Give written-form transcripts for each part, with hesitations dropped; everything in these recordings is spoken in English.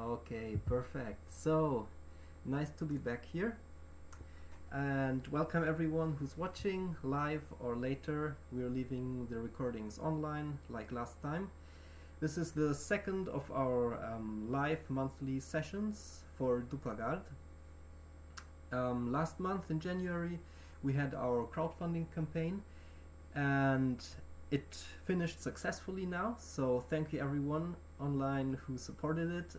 Okay, perfect. So, nice to be back here. And welcome everyone who's watching live or later. We're leaving the recordings online like last time. This is the second of our live monthly sessions for Dupa Gard. Last month in January we had our crowdfunding campaign and it finished successfully now, so thank you everyone online who supported it.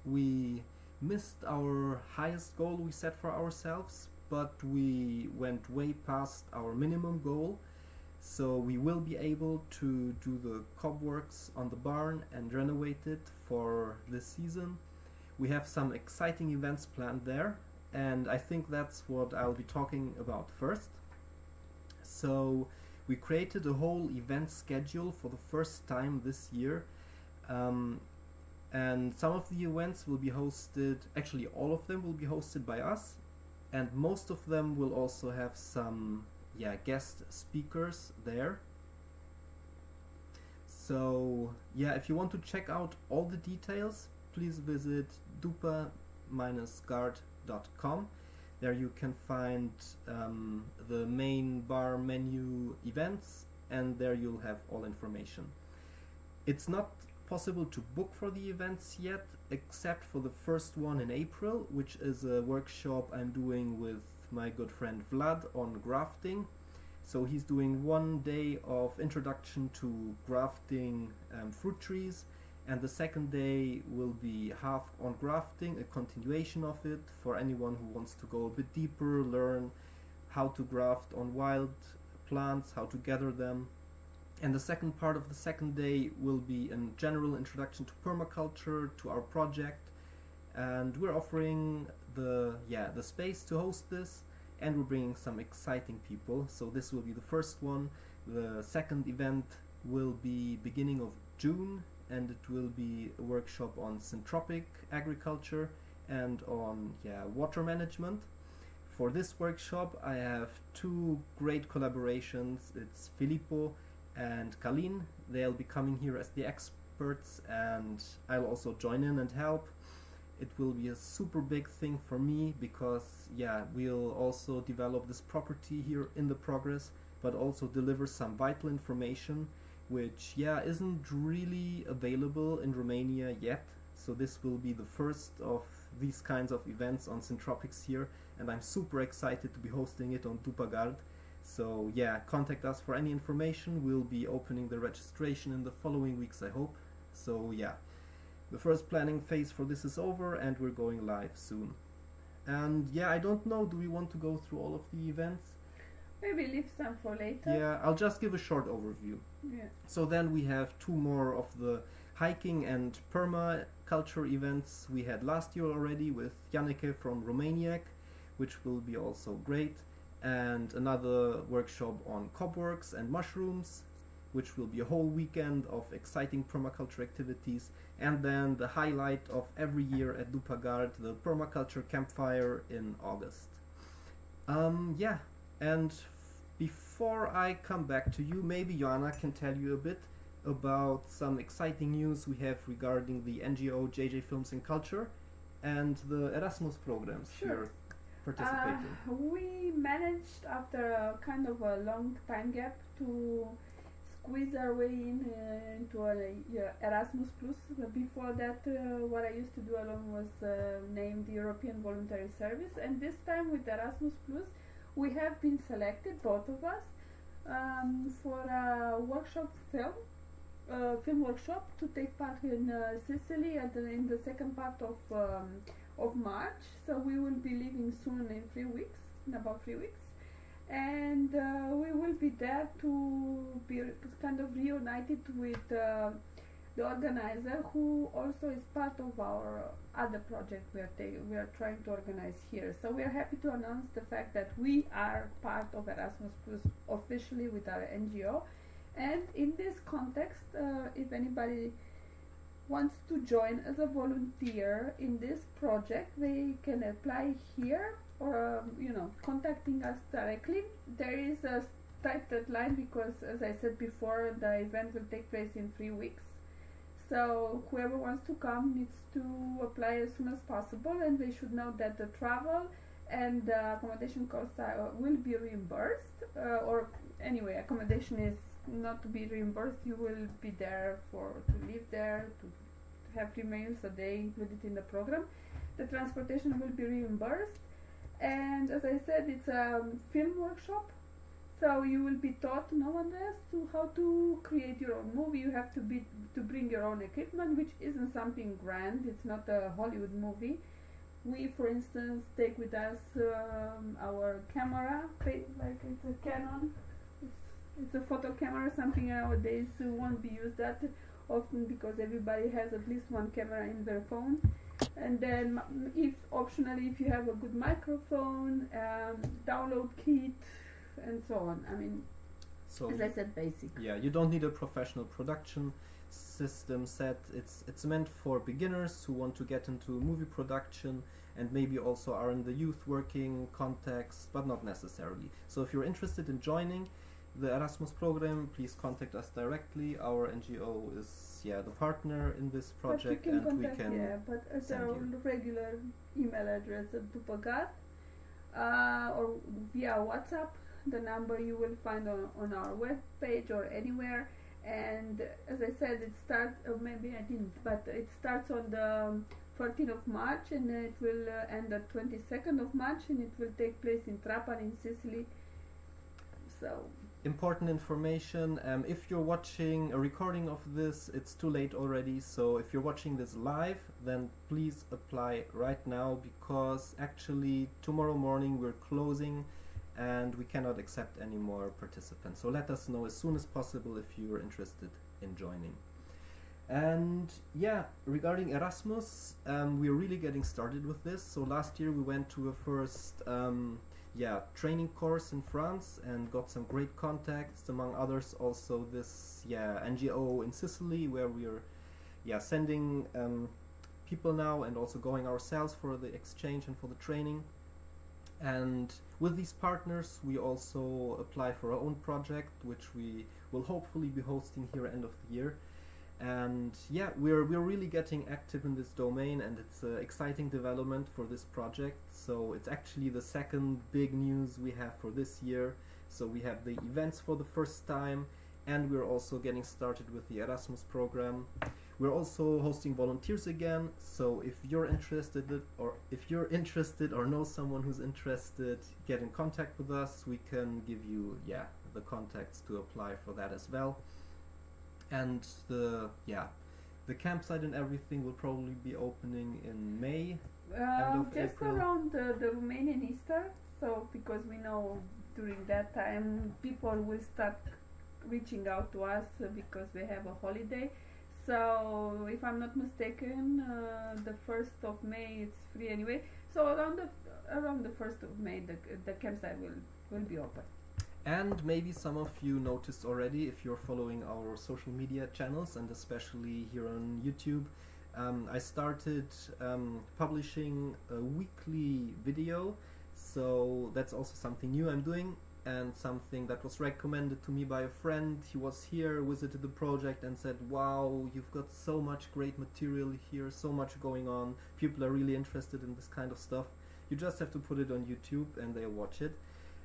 We missed our highest goal we set for ourselves, but we went way past our minimum goal, so we will be able to do the cob works on the barn and renovate it for this season. We have some exciting events planned there, and I think that's what I'll be talking about first. So we created a whole event schedule for the first time this year, and some of the events will be hosted, actually all of them will be hosted by us, and most of them will also have some guest speakers there. So if you want to check out all the details, please visit dupa-gard.com. There you can find the main bar menu events, and there you'll have all information. It's not possible to book for the events yet, except for the first one in April, which is a workshop I'm doing with my good friend Vlad on grafting. So he's doing 1 day of introduction to grafting fruit trees, and the second day will be half on grafting, a continuation of it for anyone who wants to go a bit deeper, learn how to graft on wild plants, how to gather them. And the second part of the second day will be a general introduction to permaculture, to our project, and we're offering the space to host this, and we're bringing some exciting people. So this will be the first one. The second event will be beginning of June, and it will be a workshop on syntropic agriculture and on water management. For this workshop I have two great collaborations. It's Filippo and Kalin. They'll be coming here as the experts, and I'll also join in and help. It will be a super big thing for me because we'll also develop this property here in the progress, but also deliver some vital information which isn't really available in Romania yet. So this will be the first of these kinds of events on syntropics here, and I'm super excited to be hosting it on Dupa Gard. So contact us for any information. We'll be opening the registration in the following weeks, I hope. So the first planning phase for this is over, and we're going live soon. And I don't know, do we want to go through all of the events? Maybe leave some for later. Yeah, I'll just give a short overview. So then we have two more of the hiking and permaculture events we had last year already with Janneke from Romaniac, which will be also great, and another workshop on cobworks and mushrooms, which will be a whole weekend of exciting permaculture activities, and then the highlight of every year at Dupa Gard, the permaculture campfire in August. And before I come back to you, maybe Ioana can tell you a bit about some exciting news we have regarding the NGO JJ Films Culture and the Erasmus programs you're participating. We managed, after a kind of a long time gap, to squeeze our way into Erasmus Plus. Before that, what I used to do alone was named the European Voluntary Service, and this time with Erasmus Plus we have been selected, both of us, for a workshop film workshop to take part in Sicily in the second part of March. So we will be leaving soon in about 3 weeks, and we will be there to be kind of reunited with the organizer, who also is part of our other project we are trying to organize here. So we are happy to announce the fact that we are part of Erasmus Plus officially with our NGO. And in this context, if anybody wants to join as a volunteer in this project, they can apply here, or contacting us directly. There is a tight deadline because, as I said before, the event will take place in 3 weeks. So whoever wants to come needs to apply as soon as possible, and they should know that the travel and the accommodation costs will be reimbursed, or anyway, accommodation is not to be reimbursed. You will be there to live there, to have 3 meals a day included in the program. The transportation will be reimbursed, and as I said, it's a film workshop. So you will be taught, Andreas, to how to create your own movie. You have to bring your own equipment, which isn't something grand. It's not a Hollywood movie. We, for instance, take with us our camera, like it's a Canon. It's a photo camera. Something nowadays won't be used that often because everybody has at least one camera in their phone. And then, if you have a good microphone, download kit, and so on. I mean, so as I said, basic. Yeah, you don't need a professional production system set. It's meant for beginners who want to get into movie production and maybe also are in the youth working context, but not necessarily. So if you're interested in joining the Erasmus program, please contact us directly. Our NGO is the partner in this project, and we can but at our regular email address at Dupa Gard, or via WhatsApp. The number you will find on our webpage or anywhere. And as I said, it starts, maybe I didn't, but it starts on the 14th of March and it will end the 22nd of March, and it will take place in Trapani in Sicily. So important information, if you're watching a recording of this, it's too late already. So if you're watching this live, then please apply right now, because actually tomorrow morning we're closing and we cannot accept any more participants. So let us know as soon as possible if you're interested in joining. And regarding Erasmus, we're really getting started with this. So last year we went to a first training course in France and got some great contacts, among others also this NGO in Sicily, where we're sending people now and also going ourselves for the exchange and for the training. And with these partners we also apply for our own project, which we will hopefully be hosting here end of the year. And we're really getting active in this domain, and it's an exciting development for this project. So it's actually the second big news we have for this year. So we have the events for the first time, and we're also getting started with the Erasmus program. We're also hosting volunteers again, so if you're interested or know someone who's interested, get in contact with us. We can give you the contacts to apply for that as well. And the campsite and everything will probably be opening in May, end of just April. Around the Romanian Easter. So because we know during that time people will start reaching out to us because they have a holiday. So if I'm not mistaken, the 1st of May it's free anyway. So around the 1st of May the campsite will be open. And maybe some of you noticed already, if you're following our social media channels, and especially here on YouTube, I started publishing a weekly video. So that's also something new I'm doing, and something that was recommended to me by a friend. He was here, visited the project, and said, wow, you've got so much great material here, so much going on, people are really interested in this kind of stuff. You just have to put it on YouTube and they'll watch it.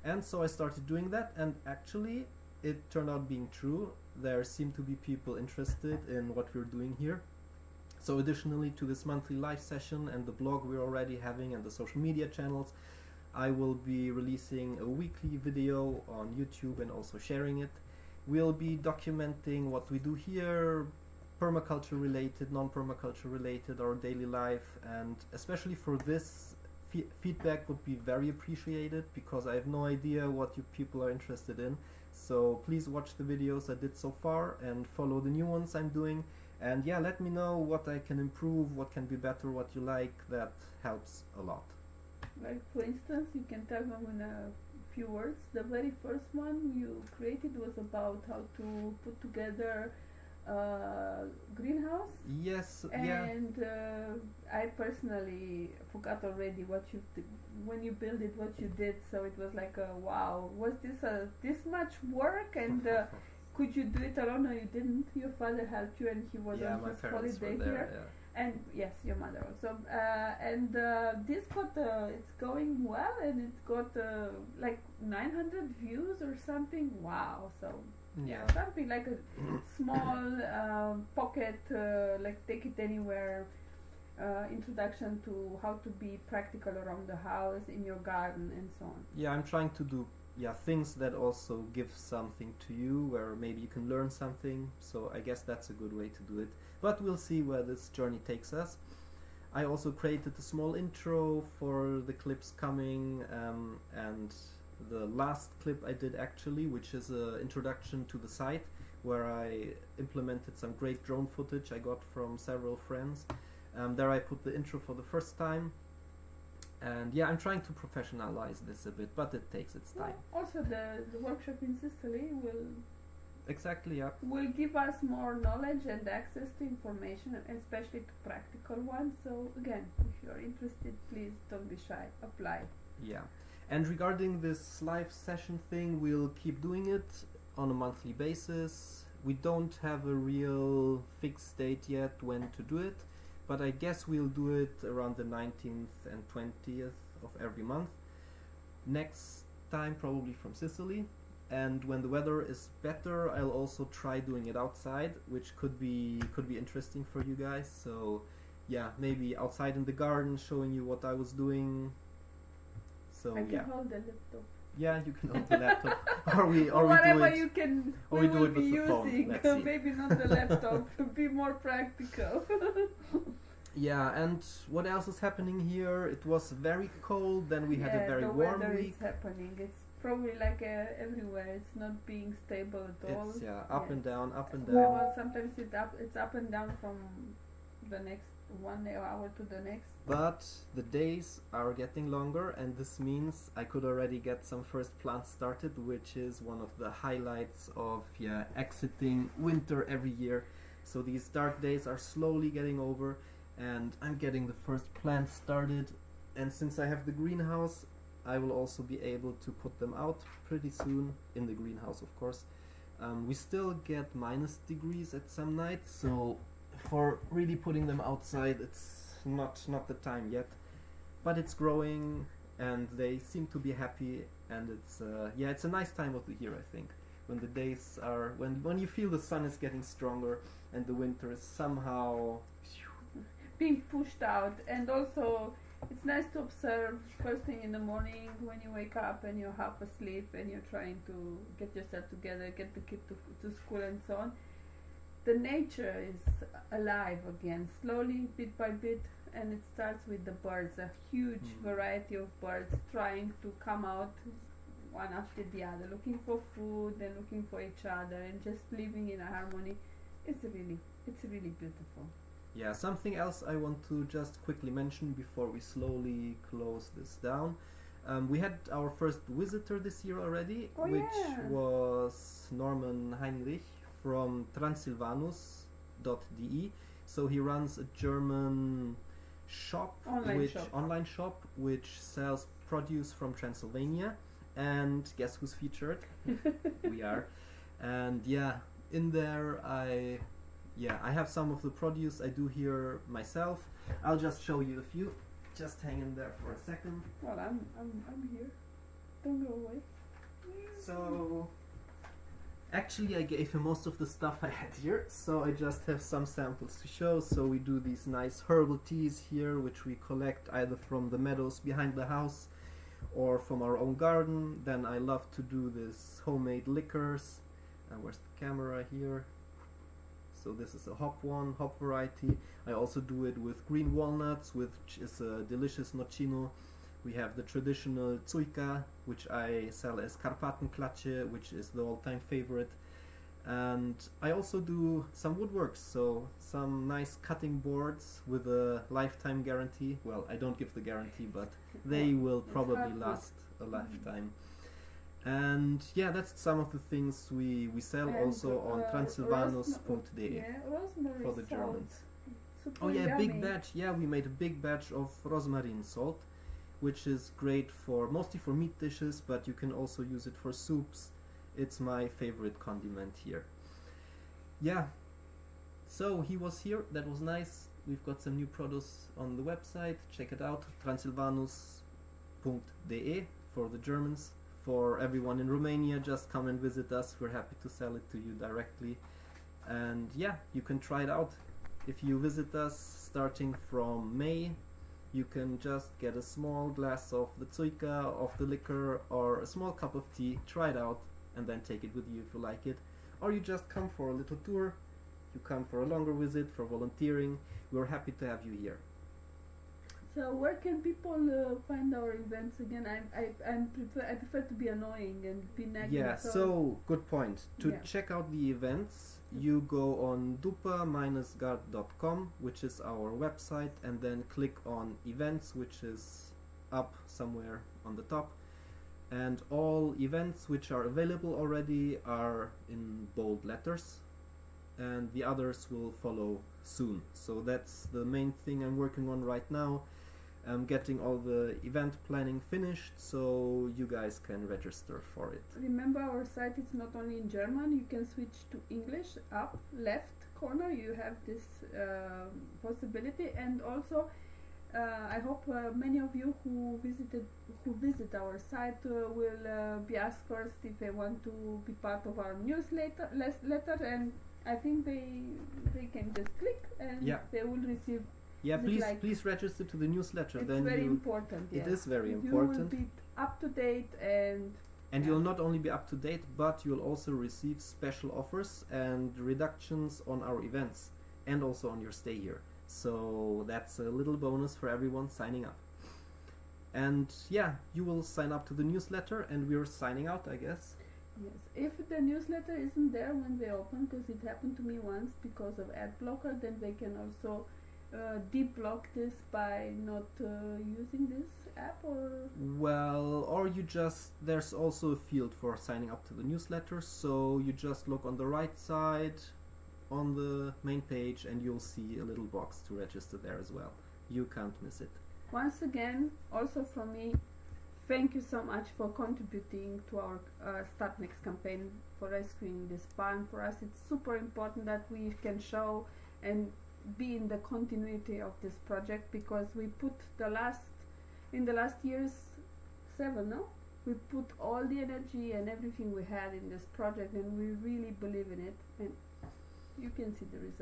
And so I started doing that, and actually it turned out being true. There seem to be people interested in what we're doing here. So additionally to this monthly live session and the blog we're already having and the social media channels, I will be releasing a weekly video on YouTube and also sharing it. We'll be documenting what we do here, permaculture related, non-permaculture related, our daily life, and especially for this, feedback would be very appreciated, because I have no idea what you people are interested in. So please watch the videos I did so far and follow the new ones I'm doing, and let me know what I can improve, what can be better, what you like. That helps a lot. Like for instance, you can tell them in a few words. The very first one you created was about how to put together a greenhouse. Yes. And I personally forgot already what you did when you built it. What you did, so it was like wow, was this much work? And could you do it alone or you didn't? Your father helped you and he was Yeah, on my his parents were holiday there. here. Yeah. And yes, your mother also. And this got, it's going well, and it got like 900 views or something. Wow! So Yeah. something like a small pocket, like take it anywhere. Introduction to how to be practical around the house, in your garden, and so on. Yeah, I'm trying to do things that also give something to you, where maybe you can learn something. So I guess that's a good way to do it. But we'll see where this journey takes us. I also created a small intro for the clips coming, and the last clip I did actually, which is an introduction to the site, where I implemented some great drone footage I got from several friends. There I put the intro for the first time. And yeah, I'm trying to professionalize this a bit, but it takes its time. Also, the workshop in Sicily Exactly, yeah. will give us more knowledge and access to information, especially to practical ones. So again, if you're interested, please don't be shy. Apply. Yeah. And regarding this live session thing, we'll keep doing it on a monthly basis. We don't have a real fixed date yet when to do it, but I guess we'll do it around the 19th and 20th of every month. Next time probably from Sicily, and when the weather is better I'll also try doing it outside, which could be interesting for you guys. So yeah, maybe outside in the garden showing you what I was doing. So I can hold the laptop. Yeah, you can hold the laptop, or whatever we do it, you can. or we we do will it be with the phone. using. Let's see. Maybe not the laptop. Be more practical. Yeah, and what else is happening here? It was very cold, then we had a very warm the weather week. is happening. It's probably like everywhere. It's not being stable at all. It's up and down, up and down. Well, sometimes it's up and down from the next 1 hour to the next. But the days are getting longer, and this means I could already get some first plants started, which is one of the highlights of exiting winter every year. So these dark days are slowly getting over, and I'm getting the first plants started. And since I have the greenhouse, I will also be able to put them out pretty soon, in the greenhouse of course. We still get -degrees at some nights, so for really putting them outside it's not the time yet, but it's growing and they seem to be happy, and it's a nice time of the year, I think, when the days are when you feel the sun is getting stronger and the winter is somehow being pushed out. And also it's nice to observe first thing in the morning when you wake up and you're half asleep and you're trying to get yourself together, get the kid to school and so on. The nature is alive again, slowly, bit by bit, and it starts with the birds, a huge variety of birds trying to come out one after the other, looking for food and looking for each other and just living in a harmony. It's really beautiful. Yeah, something else I want to just quickly mention before we slowly close this down. We had our first visitor this year already, which was Norman Heinrich from Transylvanus.de. So he runs a German online shop which sells produce from Transylvania, and guess who's featured? We are. And in there I have some of the produce I do here myself. I'll just show you a few. Just hang in there for a second. Well, I'm here. Don't go away. So actually I gave him most of the stuff I had here, so I just have some samples to show. So we do these nice herbal teas here, which we collect either from the meadows behind the house or from our own garden. Then I love to do this homemade liquors. Where's the camera here? So this is a hop variety. I also do it with green walnuts, which is a delicious nocino. We have the traditional Cujka, which I sell as Karpatenklatsche, which is the all-time favorite. And I also do some woodworks, so some nice cutting boards with a lifetime guarantee. Well, I don't give the guarantee, but they will probably last a lifetime. And that's some of the things we sell, and also on transylvanus.de for the Germans. Oh yeah, yummy. big batch. Yeah, we made a big batch of rosmarine salt, which is great mostly for meat dishes, but you can also use it for soups It's my favorite condiment here. Yeah, so he was here, that was nice. We've got some new produce on the website, check it out, transylvanus.de for the Germans. For everyone in Romania, just come and visit us, we're happy to sell it to you directly. And yeah, you can try it out. If you visit us starting from May, you can just get a small glass of the Zuika, of the liquor, or a small cup of tea, try it out, and then take it with you if you like it. Or you just come for a little tour, you come for a longer visit, for volunteering. We're happy to have you here. So where can people find our events again? I prefer to be annoying and be negative. Yeah, so good point. To check out the events, you go on dupa-gard.com, which is our website, and then click on events, which is up somewhere on the top. And all events which are available already are in bold letters, and the others will follow soon. So that's the main thing I'm working on right now. I'm getting all the event planning finished, so you guys can register for it. Remember, our site is not only in German, you can switch to English. Up left corner you have this possibility, and also I hope many of you who visit our site will be asked first if they want to be part of our newsletter and I think they can just click and they will receive. Yeah, please register to the newsletter. It's very important. It is very important. You will be up to date and you'll not only be up to date, but you'll also receive special offers and reductions on our events and also on your stay here. So that's a little bonus for everyone signing up. And yeah, you will sign up to the newsletter and we're signing out, I guess. Yes, if the newsletter isn't there when they open, because it happened to me once because of ad blocker, then they can also de-block this by not using this app, or you just, there's also a field for signing up to the newsletter, so you just look on the right side on the main page and you'll see a little box to register there as well. You can't miss it. Once again, also from me, thank you so much for contributing to our Start Next campaign for rescuing this barn. For us it's super important that we can show and be in the continuity of this project, because we put in the last years 7, we put all the energy and everything we had in this project, and we really believe in it, and you can see the result.